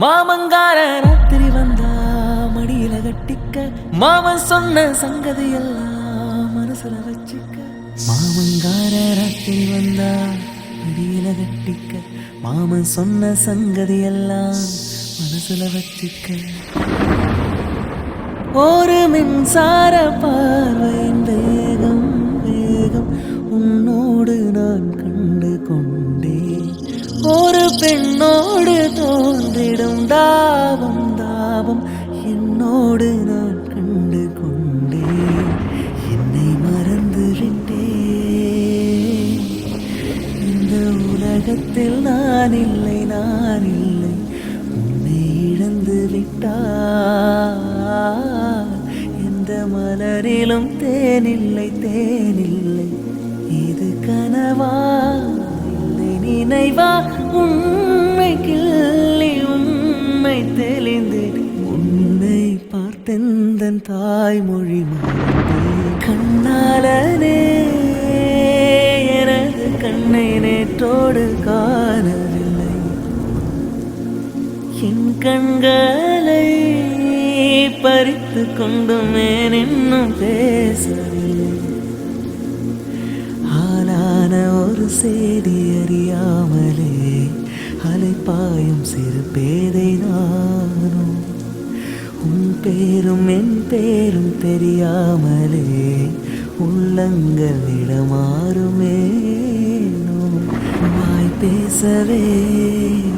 மாமங்கார ராத்திரி வந்தா மடியில கட்டிக்க மாமன் சொன்ன சங்கதி எல்லாம் மனசுல வச்சுக்க. மாமங்கார ராத்திரி வந்தா மடியில கட்டிக்க மாமன் சொன்ன சங்கதி எல்லாம் மனசுல வச்சுக்க. ஒரு மின்சார பார்வையின் வேகம் வேகம் உன்னோடு நான் கண்டு கொண்டேன். ஒரு பெண்ணோடு தோன்றிடும் தாபம் தாபம் என்னோடு நான் கண்டு கொண்டேன். என்னை மறந்து விட்டேன். இந்த உலகத்தில் நான் இல்லை நான் இல்லை உன்னை இழந்து விட்டார். எந்த மலரிலும் தேனில்லை தேனில்லை இது கனவா நினைவா உண்மை கிள்ளி உண்மை தெளிந்து உன்னை பார்த்தெந்தன் தாய்மொழி கண்ணாலனே எனது கண்ணை நேற்றோடு காணவில்லை. என் கண்களை பறித்து கொண்டுமே இன்னும் பேசவில்லை. ஆளான ஒரு செய்தி அறியாமலே அலைப்பாயும் சிறு பேதை நானும். உன் பேரும் என் பேரும் தெரியாமலே உள்ளங்கள் இடமாறுமேனோ. வாய் பேசவே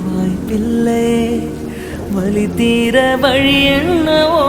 வாய்ப்பில்லை வழி தீர வழி என்னவோ